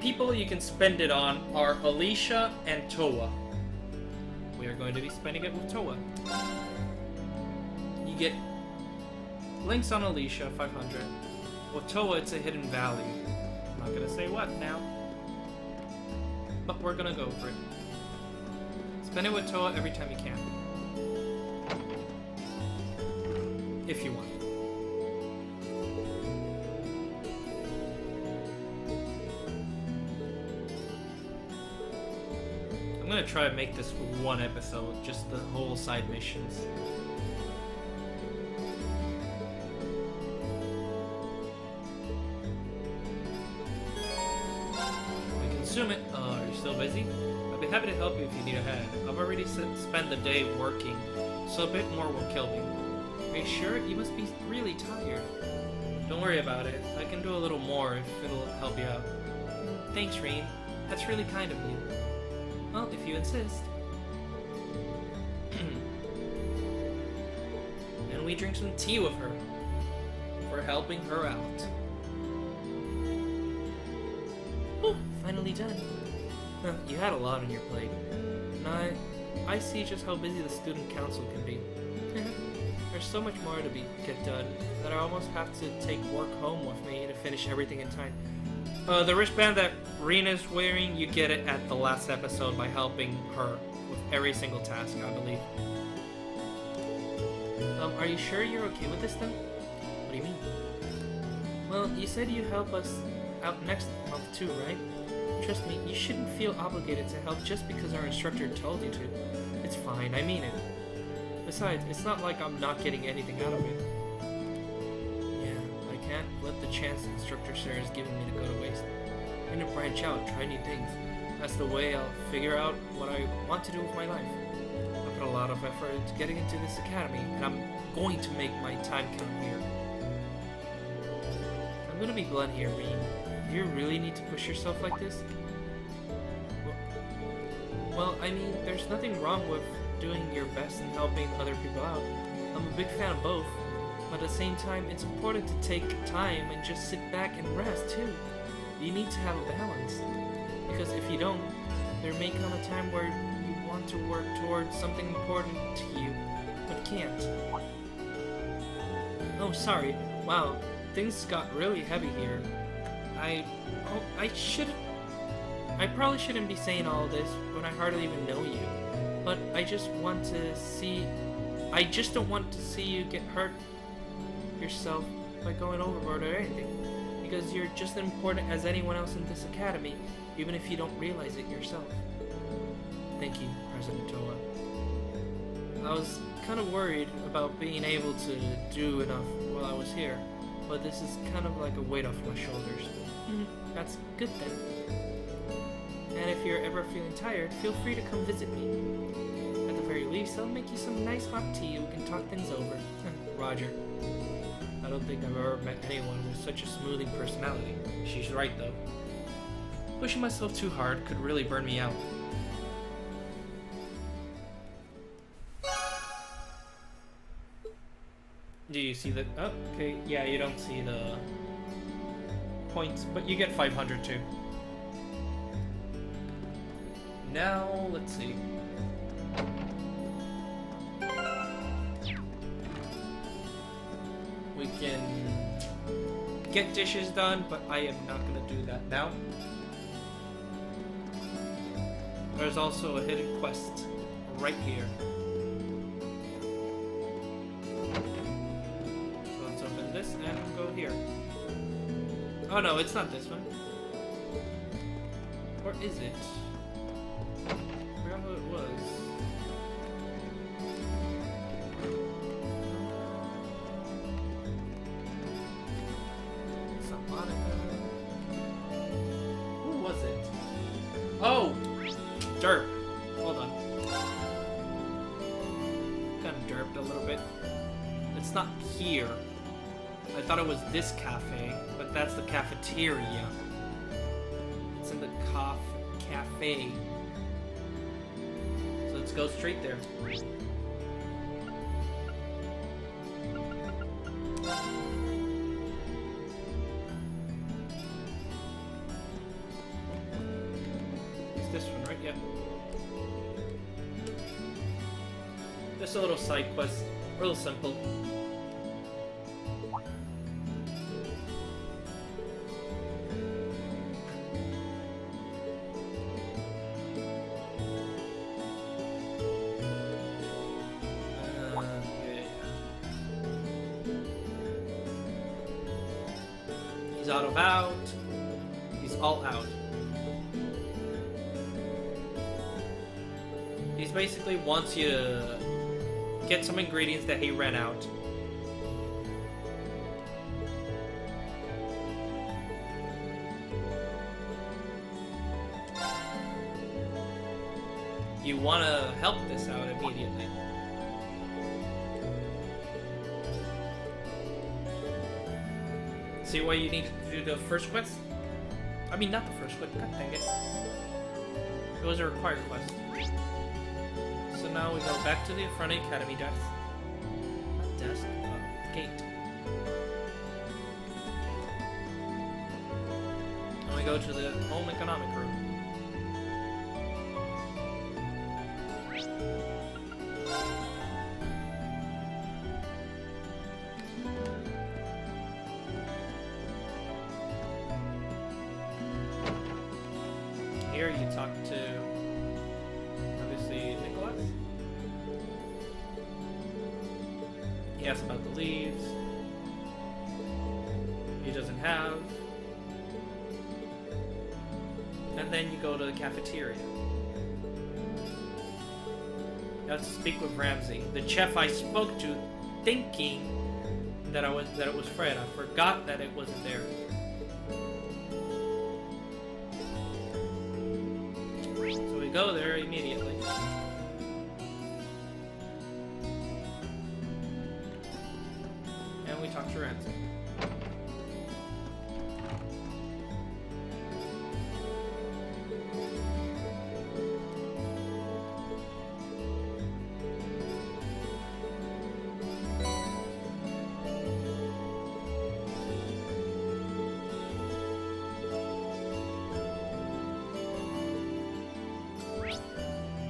people you can spend it on are Alicia and Toa. We are going to be spending it with Toa. You get links on Alicia, 500. With Toa, it's a hidden value. I'm not gonna say what now, but we're gonna go for it. Spend it with Toa every time you can. If you want. I'm gonna try to make this one episode, just the whole side missions. We consume it. Are you still busy? I'd be happy to help you if you need a hand. I've already spent the day working, so a bit more will kill me. Are you sure? You must be really tired. Don't worry about it. I can do a little more if it'll help you out. Thanks, Rain. That's really kind of you. Well, if you insist. And we drink some tea with her for helping her out. Oh, finally done. You had a lot on your plate. And I see just how busy the student council can be. There's so much more to get done that I almost have to take work home with me to finish everything in time. The wristband that Rena's wearing, you get it at the last episode by helping her with every single task, I believe. Are you sure you're okay with this then? What do you mean? Well, you said you help us out next month too, right? Trust me, you shouldn't feel obligated to help just because our instructor told you to. It's fine, I mean it. Besides, it's not like I'm not getting anything out of it. Yeah, I can't let the chance instructor Sara is giving me to go to waste. I'm gonna branch out, try new things. That's the way I'll figure out what I want to do with my life. I put a lot of effort into getting into this academy, and I'm going to make my time count here. I'm gonna be blunt here, Reem. Do you really need to push yourself like this? Well, I mean, there's nothing wrong with doing your best and helping other people out. I'm a big fan of both, but at the same time, it's important to take time and just sit back and rest too. You need to have a balance, because if you don't, there may come a time where you want to work towards something important to you, but can't. Oh, sorry. Wow, things got really heavy here. I probably shouldn't be saying all this when I hardly even know you. But I just don't want to see you get hurt yourself by going overboard or anything. Because you're just as important as anyone else in this academy, even if you don't realize it yourself. Thank you, President Toa. I was kind of worried about being able to do enough while I was here, but this is kind of like a weight off my shoulders. That's good then. And if you're ever feeling tired, feel free to come visit me. At the very least, I'll make you some nice hot tea and we can talk things over. Roger. I don't think I've ever met anyone with such a smoothing personality. She's right, though. Pushing myself too hard could really burn me out. Do you see the... Oh, okay. Yeah, you don't see the points, but you get 500 too. Now, let's see. We can get dishes done, but I am not going to do that now. There's also a hidden quest right here. So let's open this and go here. Oh no, it's not this one. Or is it? I forgot who it was. It's not Monica. Who was it? Oh! Derp. Hold on. Kind of derped a little bit. It's not here. I thought it was this cafe, but that's the cafeteria. It's in the cafe. So let's go straight there. this one, right? Yeah. Just a little side quest. Real simple. He's out of out. He's all out. He's basically wants you to get some ingredients that he ran out. You want to help this out immediately. See why you need to do the first quest? I mean, not the first quest. God dang it. It was a required quest. So now we go back to the front academy desk. Not desk, gate. And we go to the home economic room. Here you talk to, obviously, Nicholas. He asks about the leaves. He doesn't have. And then you go to the cafeteria. You have to speak with Ramsey, the chef I spoke to, thinking that it was Fred. I forgot that it wasn't there. So we go there immediately. And we talk to Ramsey.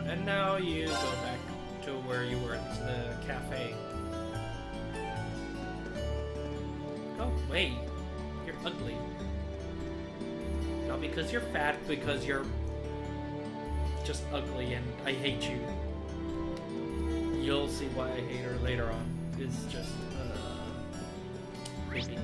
And now you go back to where you were, to the cafe. Oh, wait. You're ugly. Not because you're fat, because you're just ugly and I hate you. You'll see why I hate her later on. It's just, creepy.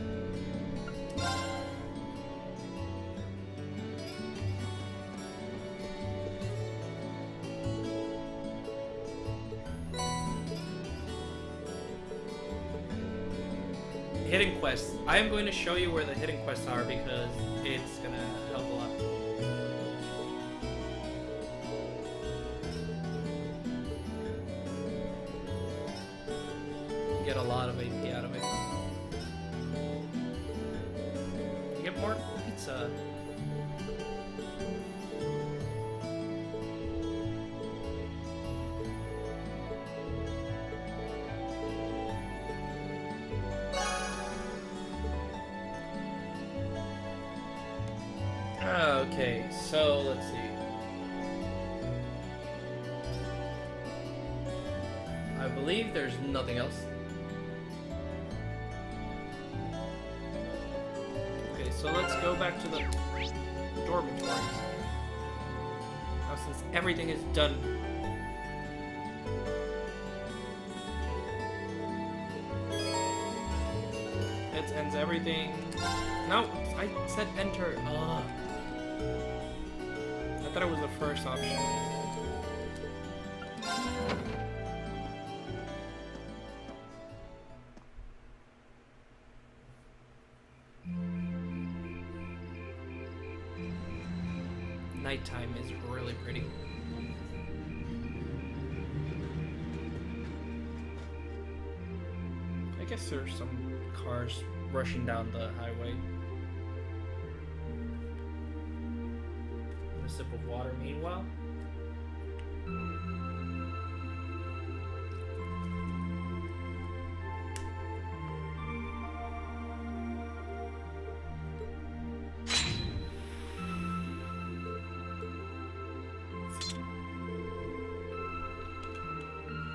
Hidden quests. I am going to show you where the hidden quests are because it's gonna help a lot. Get a lot of AP out of it. You get more pizza. Okay, so let's see. I believe there's nothing else. Okay, so let's go back to the dormitories. Now, since everything is done. It ends everything. No, I said enter. Ugh. I thought it was the first option. Nighttime is really pretty. I guess there's some cars rushing down the highway. A sip of water meanwhile.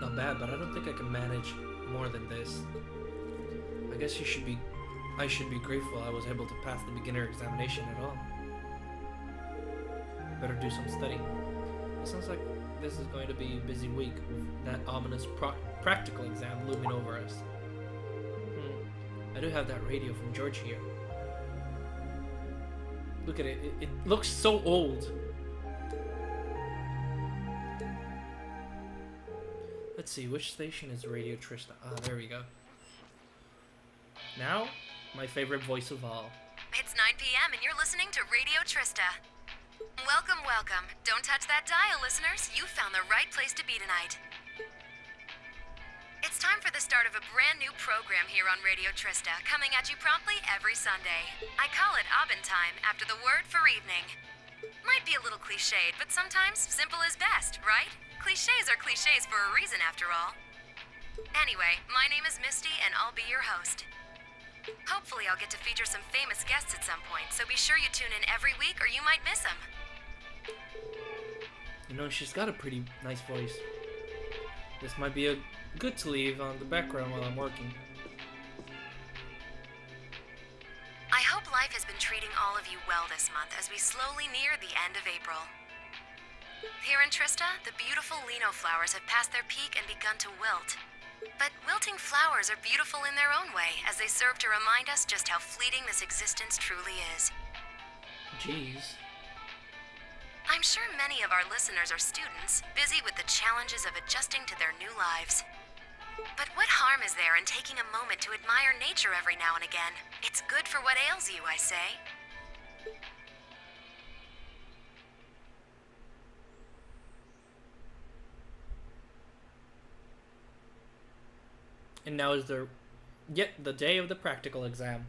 Not bad, but I don't think I can manage more than this. I guess I should be grateful I was able to pass the beginner examination at all. Better do some studying. It sounds like this is going to be a busy week with that ominous practical exam looming over us. I do have that radio from George here. Look at it. It looks so old. Let's see, which station is Radio Trista? Ah, there we go. Now, my favorite voice of all. It's 9 p.m. and you're listening to Radio Trista. Welcome, welcome. Don't touch that dial, listeners. You found the right place to be tonight. It's time for the start of a brand new program here on Radio Trista, coming at you promptly every Sunday. I call it Abend Time, after the word for evening. Might be a little cliched, but sometimes simple is best, right? Clichés are clichés for a reason, after all. Anyway, my name is Misty, and I'll be your host. Hopefully I'll get to feature some famous guests at some point, so be sure you tune in every week or you might miss them. You know, she's got a pretty nice voice. This might be good to leave on the background while I'm working. I hope life has been treating all of you well this month as we slowly near the end of April. Here in Trista, the beautiful lino flowers have passed their peak and begun to wilt. But wilting flowers are beautiful in their own way, as they serve to remind us just how fleeting this existence truly is. Jeez. I'm sure many of our listeners are students, busy with the challenges of adjusting to their new lives. But what harm is there in taking a moment to admire nature every now and again? It's good for what ails you, I say. And now is the day of the practical exam.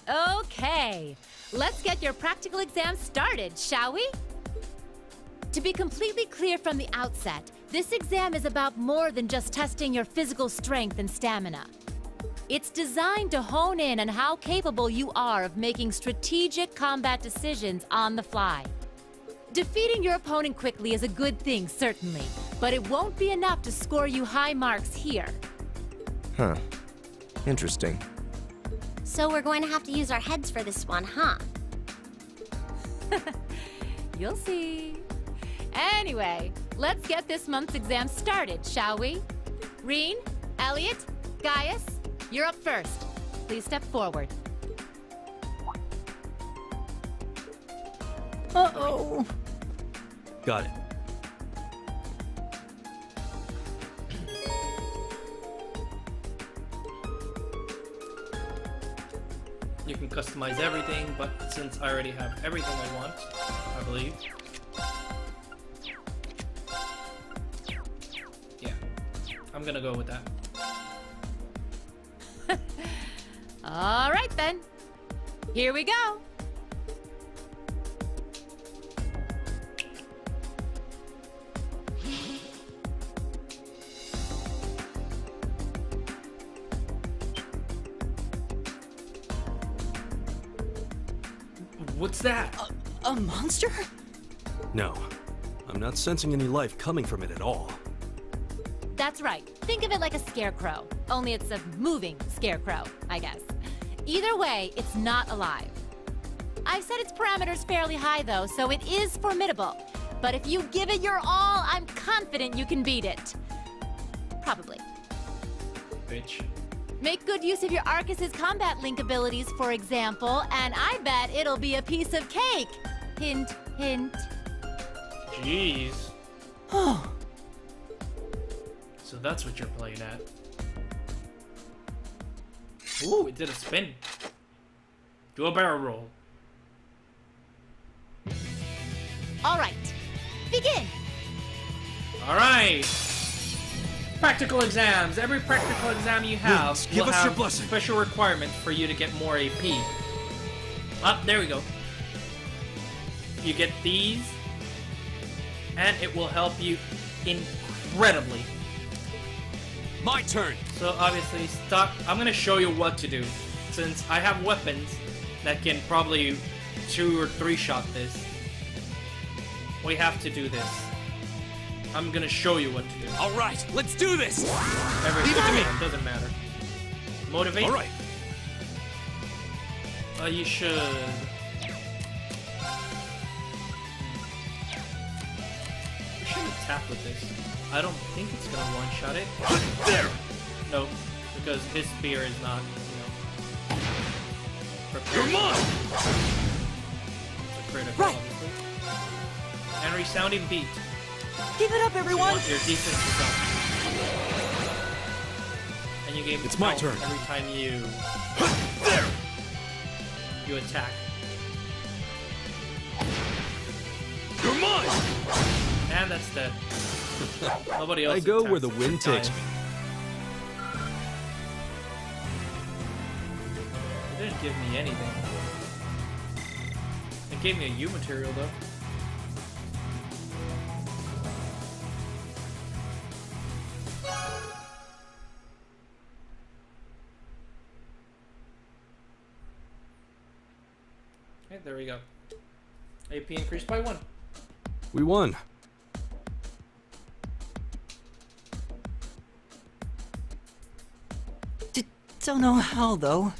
Okay, let's get your practical exam started, shall we? To be completely clear from the outset, this exam is about more than just testing your physical strength and stamina. It's designed to hone in on how capable you are of making strategic combat decisions on the fly. Defeating your opponent quickly is a good thing, certainly, but it won't be enough to score you high marks here. Huh. Interesting. So we're going to have to use our heads for this one, huh? You'll see. Anyway, let's get this month's exam started, shall we? Reen, Elliot, Gaius, you're up first. Please step forward. Uh-oh. Got it. You can customize everything, but since I already have everything I want, I believe. Yeah, I'm gonna go with that. All right then. Here we go. What's that? A monster? No, I'm not sensing any life coming from it at all. That's right. Think of it like a scarecrow. Only it's a moving scarecrow, I guess. Either way, it's not alive. I've set its parameters fairly high, though, so it is formidable. But if you give it your all, I'm confident you can beat it. Probably. Bitch. Make good use of your Arcus's combat link abilities, for example, and I bet it'll be a piece of cake. Hint, hint. Jeez. So that's what you're playing at. Ooh, it did a spin. Do a barrel roll. All right, begin. All right. Practical exams. Every practical exam you have Please, give will us have your blessing. special requirements for you to get more AP. There we go. You get these, and it will help you incredibly. My turn. So obviously, stop. I'm gonna show you what to do, since I have weapons that can probably 2 or 3 shot this. We have to do this. I'm gonna show you what to do. All right, let's do this. Every Leave it to me. time, doesn't matter. Motivate. All right. You should. We should attack with this. I don't think it's gonna one-shot it. There. No, because his spear is not, you know, You're prepared. mine. It's a critical, Right. obviously. And resounding beat. Give it up, everyone! Your defense is up. And you gain It's my health turn. every time There. you attack. You're mine. And that's dead. Nobody else. I go where attacks the at wind this time. takes me. It didn't give me anything. It gave me a U material though. Okay, there we go. AP increased by 1. We won. Don't know how, though.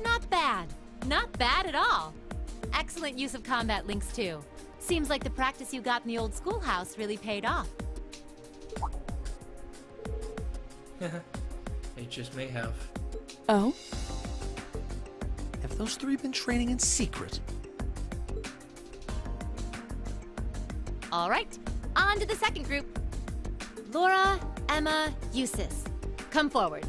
Not bad. Not bad at all. Excellent use of combat links, too. Seems like the practice you got in the old schoolhouse really paid off. It just may have. Oh? Have those 3 been training in secret? All right, on to the second group. Laura, Emma, Eustace. Come forward.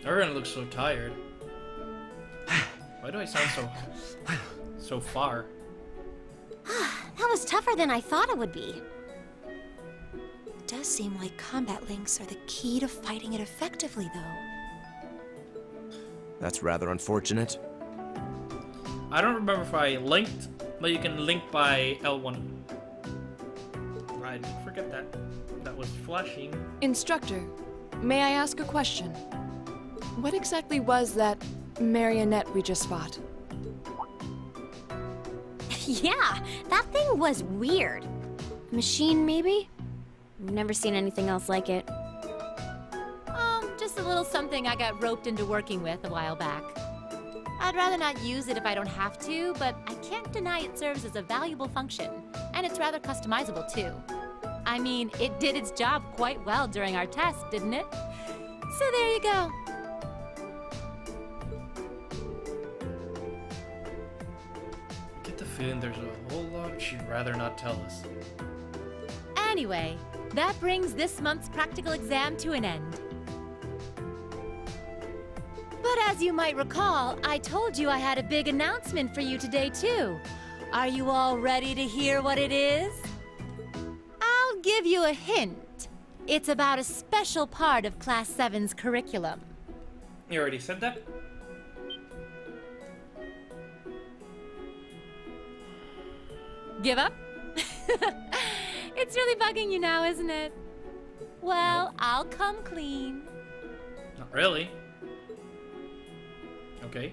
Everyone looks so tired. Why do I sound so far? That was tougher than I thought it would be. It does seem like combat links are the key to fighting it effectively, though. That's rather unfortunate. I don't remember if I linked, but you can link by L1. I didn't forget that. That was flashing. Instructor, may I ask a question? What exactly was that marionette we just fought? Yeah, that thing was weird. Machine, maybe? I've never seen anything else like it. Just a little something I got roped into working with a while back. I'd rather not use it if I don't have to, but I can't deny it serves as a valuable function, and it's rather customizable too. I mean, it did its job quite well during our test, didn't it? So there you go. I get the feeling there's a whole lot she'd rather not tell us. Anyway, that brings this month's practical exam to an end. But as you might recall, I told you I had a big announcement for you today, too. Are you all ready to hear what it is? I'll give you a hint. It's about a special part of Class 7's curriculum. You already said that? Give up? It's really bugging you now, isn't it? Well, I'll come clean. Not really. Okay.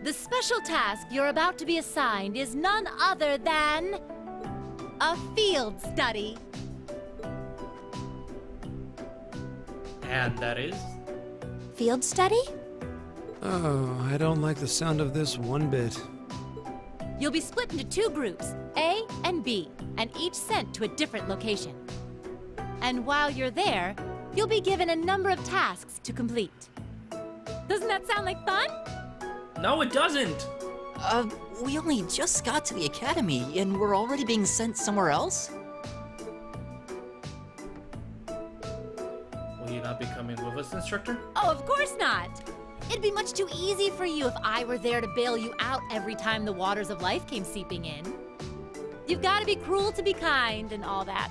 The special task you're about to be assigned is none other than a field study. And that is? Field study? Oh, I don't like the sound of this one bit. You'll be split into 2 groups, A and B, and each sent to a different location. And while you're there, you'll be given a number of tasks to complete. Doesn't that sound like fun? No, it doesn't! We only just got to the academy, and we're already being sent somewhere else? Will you not be coming with us, instructor? Oh, of course not. It'd be much too easy for you if I were there to bail you out every time the waters of life came seeping in. You've got to be cruel to be kind and all that.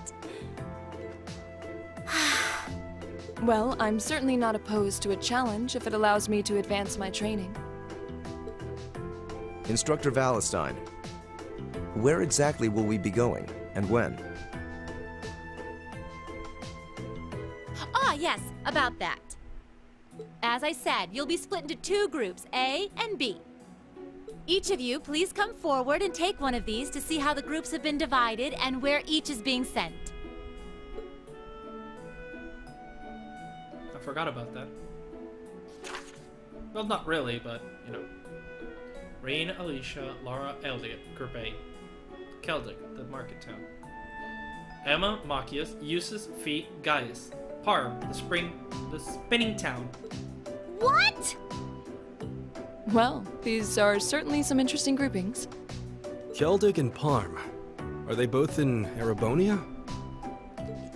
Well, I'm certainly not opposed to a challenge if it allows me to advance my training. Instructor Valentine, where exactly will we be going, and when? Ah, yes, about that. As I said, you'll be split into 2 groups, A and B. Each of you, please come forward and take one of these to see how the groups have been divided and where each is being sent. I forgot about that. Well, not really, but, you know. Rain, Alicia, Laura, Elliot, Group A. Keldic, the market town. Emma, Machias, Eustace, Fee, Gaius. Parm, the spinning town. What? Well, these are certainly some interesting groupings. Keldic and Parm. Are they both in Erebonia?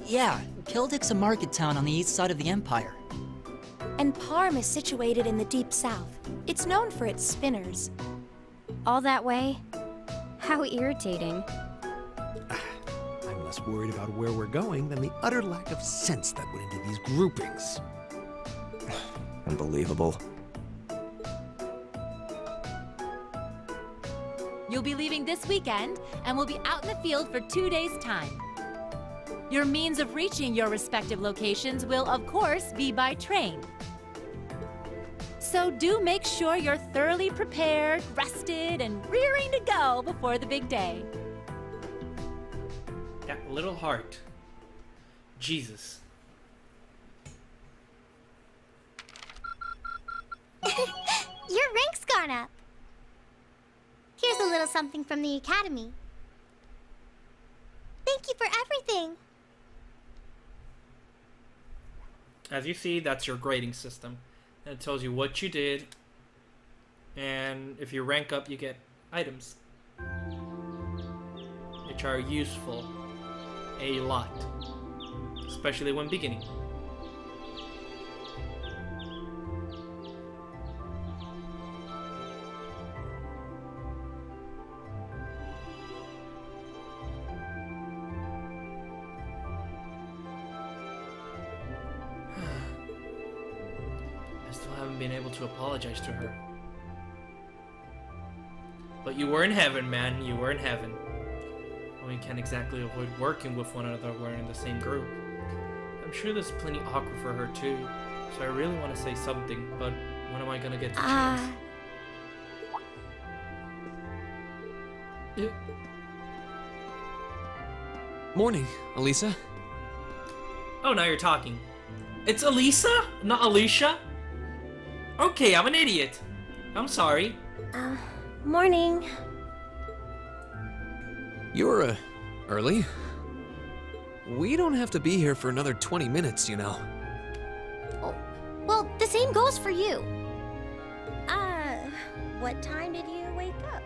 Yeah, Kildic's a market town on the east side of the Empire. And Parm is situated in the deep south. It's known for its spinners. All that way? How irritating. I'm less worried about where we're going than the utter lack of sense that went into these groupings. Unbelievable. You'll be leaving this weekend, and we'll be out in the field for 2 days' time. Your means of reaching your respective locations will, of course, be by train. So do make sure you're thoroughly prepared, rested, and rearing to go before the big day. That little heart. Jesus. Your rank's gone up. Here's a little something from the Academy. Thank you for everything. As you see, that's your grading system. And it tells you what you did. And if you rank up, you get items. Which are useful. A lot. Especially when beginning. Been able to apologize to her. But you were in heaven, man. You were in heaven. We can't exactly avoid working with one another when we're in the same group. I'm sure there's plenty awkward for her too. So I really want to say something, but when am I gonna get the chance? Morning, Elisa. Oh, now you're talking. It's Elisa, not Alicia? Okay, I'm an idiot. I'm sorry. Morning. You're, early. We don't have to be here for another 20 minutes, you know. Oh, well, the same goes for you. What time did you wake up?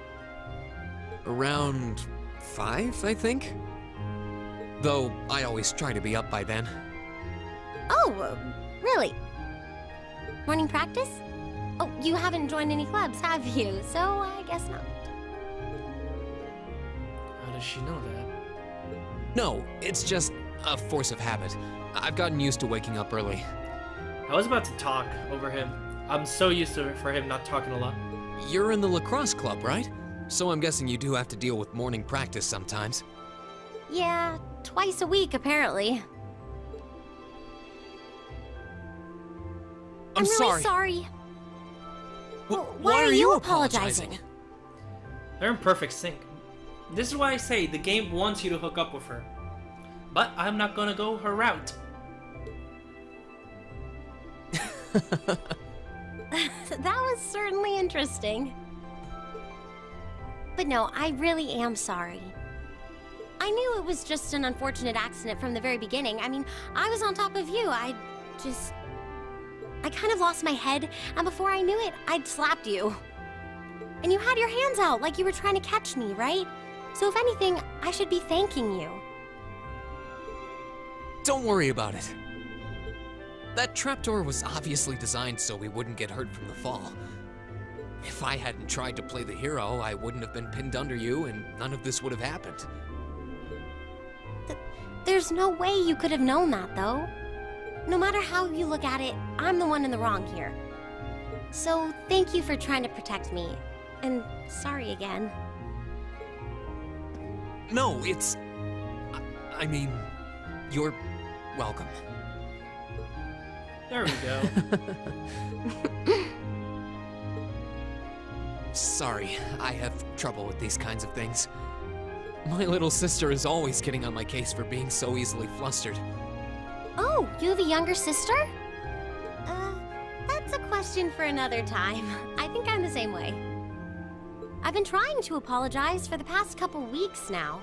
Around 5, I think? Though, I always try to be up by then. Oh, really? Morning practice? Oh, you haven't joined any clubs, have you? So I guess not. How does she know that? No, it's just a force of habit. I've gotten used to waking up early. I was about to talk over him. I'm so used to it for him not talking a lot. You're in the lacrosse club, right? So I'm guessing you do have to deal with morning practice sometimes. Yeah, twice a week, apparently. I'm really sorry. sorry. Why are you apologizing? They're in perfect sync. This is why I say the game wants you to hook up with her. But I'm not gonna go her route. That was certainly interesting. But no, I really am sorry. I knew it was just an unfortunate accident from the very beginning. I mean, I was on top of you. I kind of lost my head, and before I knew it, I'd slapped you. And you had your hands out like you were trying to catch me, right? So if anything, I should be thanking you. Don't worry about it. That trapdoor was obviously designed so we wouldn't get hurt from the fall. If I hadn't tried to play the hero, I wouldn't have been pinned under you and none of this would have happened. There's no way you could have known that, though. No matter how you look at it, I'm the one in the wrong here. So, thank you for trying to protect me. And sorry again. No, it's... I mean, you're welcome. There we go. Sorry, I have trouble with these kinds of things. My little sister is always getting on my case for being so easily flustered. Oh, you have a younger sister? That's a question for another time. I think I'm the same way. I've been trying to apologize for the past couple weeks now.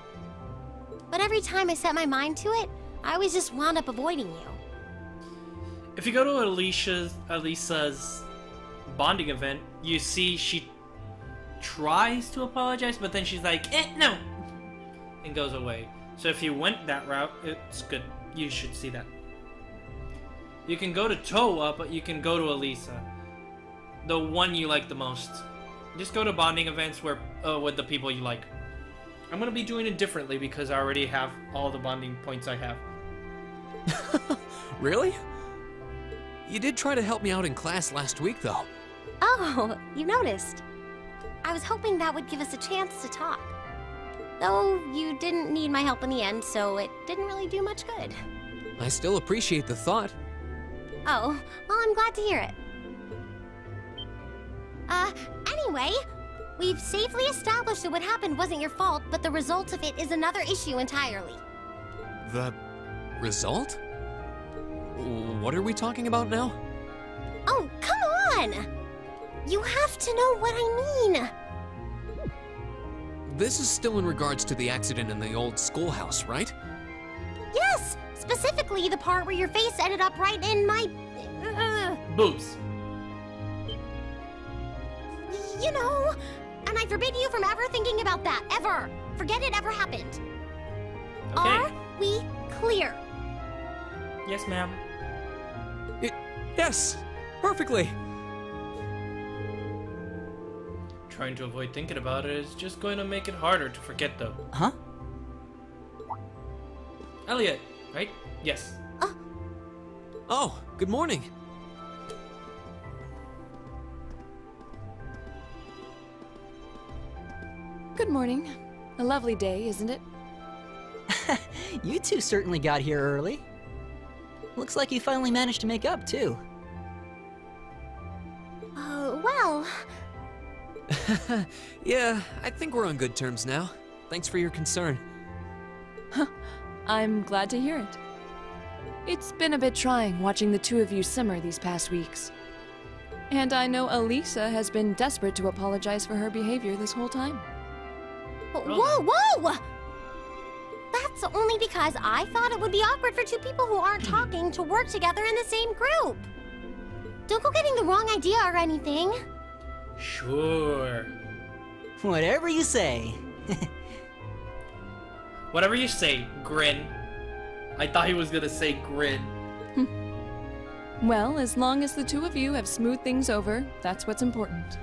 But every time I set my mind to it, I always just wound up avoiding you. If you go to Elisa's bonding event, you see she tries to apologize, but then she's like, no, and goes away. So if you went that route, it's good. You should see that. You can go to Toa, but you can go to Elisa. The one you like the most. Just go to bonding events where with the people you like. I'm gonna be doing it differently because I already have all the bonding points I have. Really? You did try to help me out in class last week, though. Oh, you noticed. I was hoping that would give us a chance to talk. Though you didn't need my help in the end, so it didn't really do much good. I still appreciate the thought. Oh, well, I'm glad to hear it. Anyway, we've safely established that what happened wasn't your fault, but the result of it is another issue entirely. The result? What are we talking about now? Oh, come on! You have to know what I mean. This is still in regards to the accident in the old schoolhouse, right? Yes! Specifically the part where your face ended up right in my... Boobs. You know, and I forbid you from ever thinking about that, ever. Forget it ever happened. Okay. Are we clear? Yes, ma'am. Yes, perfectly. Trying to avoid thinking about it is just going to make it harder to forget, though. Huh? Elliot, right? Yes. Oh, good morning. Good morning. A lovely day, isn't it? You two certainly got here early. Looks like you finally managed to make up, too. Well... Yeah, I think we're on good terms now. Thanks for your concern. I'm glad to hear it. It's been a bit trying watching the two of you simmer these past weeks. And I know Elisa has been desperate to apologize for her behavior this whole time. Whoa, whoa! That's only because I thought it would be awkward for two people who aren't talking to work together in the same group. Don't go getting the wrong idea or anything. Sure. Whatever you say. Whatever you say, grin. I thought he was gonna say grin. Well, as long as the two of you have smoothed things over, that's what's important.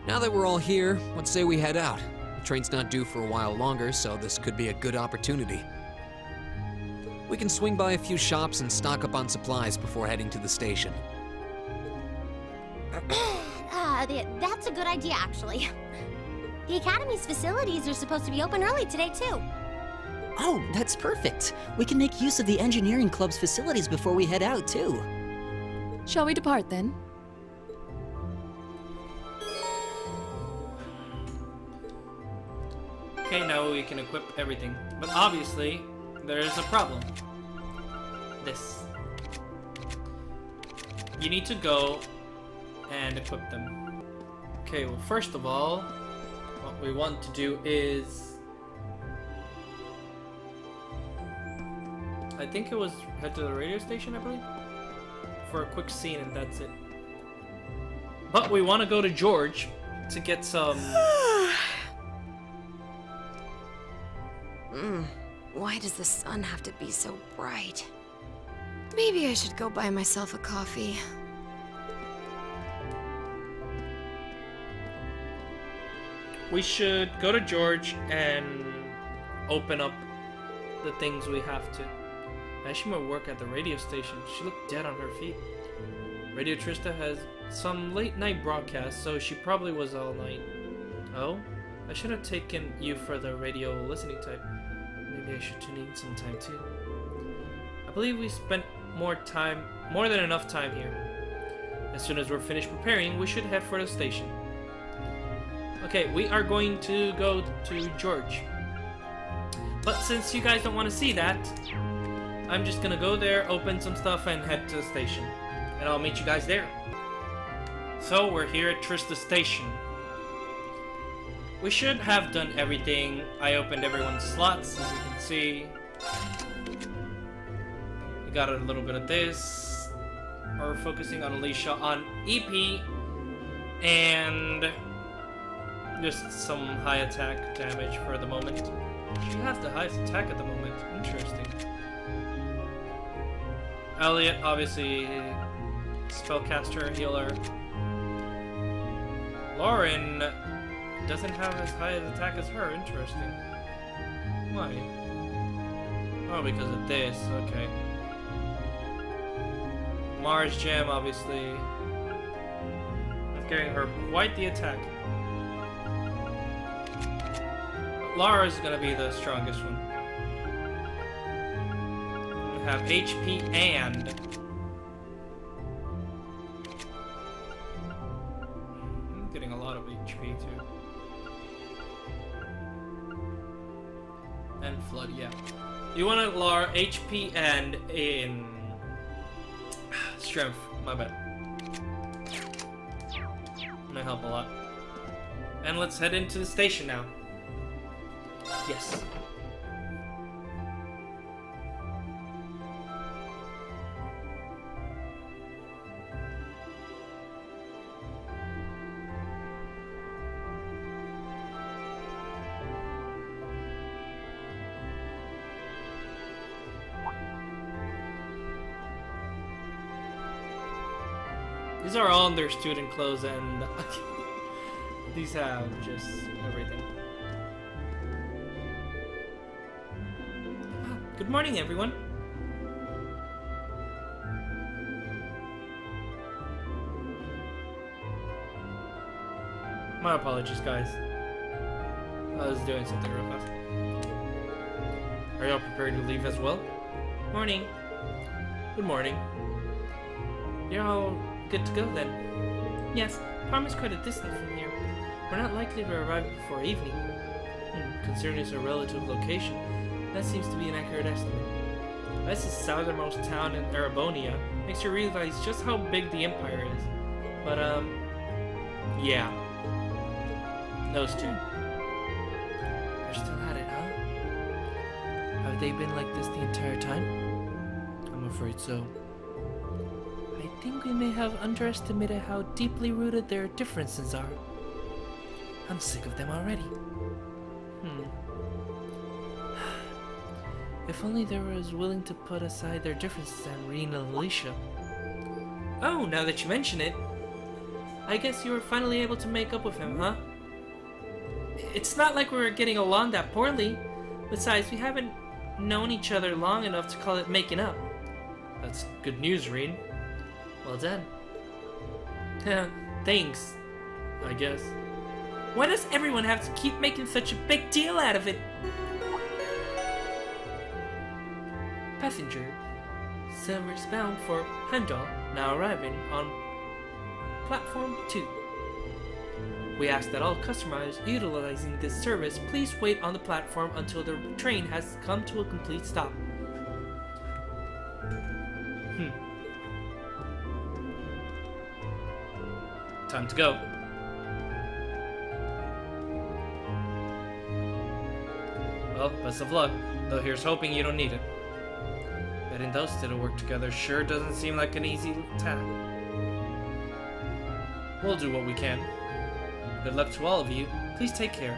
Now that we're all here, let's say we head out. The train's not due for a while longer, so this could be a good opportunity. We can swing by a few shops and stock up on supplies before heading to the station. That's a good idea, actually. The Academy's facilities are supposed to be open early today, too. Oh, that's perfect. We can make use of the engineering club's facilities before we head out, too. Shall we depart, then? Okay, now we can equip everything. But obviously, there's a problem. This. You need to go and equip them. Okay, well, first of all, what we want to do is... I think it was head to the radio station, I believe? For a quick scene, and that's it. But we want to go to George to get some... Why does the sun have to be so bright? Maybe I should go buy myself a coffee. We should go to George and open up the things we have to. Ashima worked at the radio station. She looked dead on her feet. Radio Trista has some late night broadcasts, so she probably was all night. Oh? I should have taken you for the radio listening type. Maybe I should tune in sometime too. I believe we spent more than enough time here. As soon as we're finished preparing, we should head for the station. Okay, we are going to go to George. But since you guys don't want to see that, I'm just gonna go there, open some stuff, and head to the station. And I'll meet you guys there. So, we're here at Trista Station. We should have done everything. I opened everyone's slots, as you can see. We got a little bit of this. We're focusing on Alicia on EP. And just some high attack damage for the moment. She has the highest attack at the moment. Interesting. Elliot, obviously, spellcaster, healer. Lauren doesn't have as high an attack as her. Interesting. Why? Oh, because of this. Okay. Mars Gem, obviously, giving her quite the attack. Lara is gonna be the strongest one. We have HP and I'm getting a lot of HP too. And Flood, yeah. You want to Lara HP and in Strength, my bad. Gonna help a lot. And let's head into the station now. Yes. These are all in their student clothes, and these have just everything. Good morning, everyone. My apologies, guys. I was doing something real fast. Are y'all prepared to leave as well? Morning. Good morning. You're all good to go then? Yes, Parm is quite a distance from here. We're not likely to arrive before evening. Considering it's a relative location, that seems to be an accurate estimate. That's the southernmost town in Erebonia. Makes you realize just how big the Empire is. But, yeah. Those two. They're still at it, huh? Have they been like this the entire time? I'm afraid so. I think we may have underestimated how deeply rooted their differences are. I'm sick of them already. If only they were as willing to put aside their differences as Reen and Alicia. Oh, now that you mention it, I guess you were finally able to make up with him, huh? It's not like we were getting along that poorly. Besides, we haven't known each other long enough to call it making up. That's good news, Reen. Well done. Thanks, I guess. Why does everyone have to keep making such a big deal out of it? Passenger, Silver's bound for Handel, now arriving on platform 2. We ask that all customers utilizing this service please wait on the platform until the train has come to a complete stop. Time to go. Well, best of luck, though here's hoping you don't need it. Getting those two to work together sure doesn't seem like an easy task. We'll do what we can. Good luck to all of you. Please take care.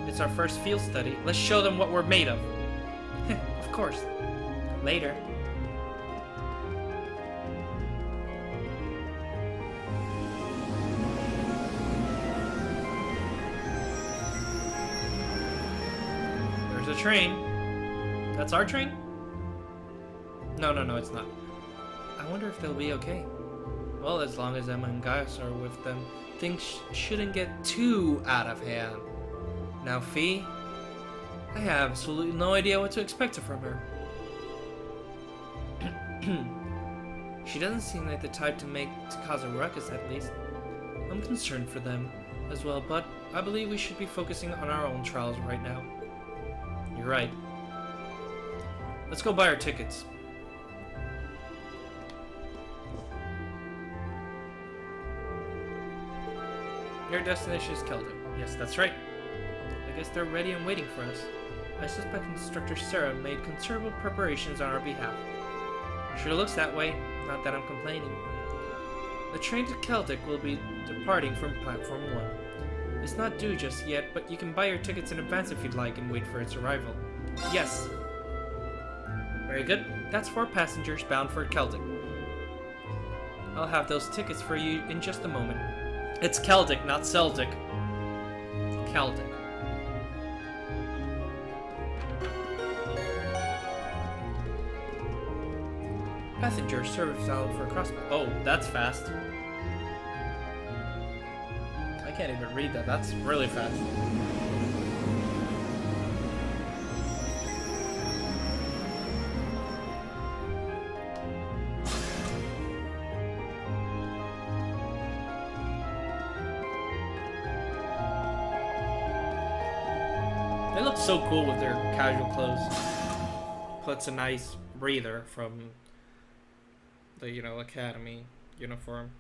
It's our first field study. Let's show them what we're made of. Of course. Later. a train. That's our train? No, it's not. I wonder if they'll be okay. Well, as long as Emma and Gaius are with them, things shouldn't get too out of hand. Now, Fee, I have absolutely no idea what to expect from her. She doesn't seem like the type to cause a ruckus, at least. I'm concerned for them as well, but I believe we should be focusing on our own trials right now. You're right. Let's go buy our tickets. Your destination is Celtic. Yes, that's right. I guess they're ready and waiting for us. I suspect Instructor Sara made considerable preparations on our behalf. Sure looks that way, not that I'm complaining. The train to Celtic will be departing from Platform 1. It's not due just yet, but you can buy your tickets in advance if you'd like and wait for its arrival. Yes. Very good. That's 4 passengers bound for Celtic. I'll have those tickets for you in just a moment. It's Celtic, not Celtic. Celtic. Passenger service out for crossbow. Oh, that's fast. I can't even read that. That's really fast. They look so cool with their casual clothes. Puts a nice breather from the, academy uniform.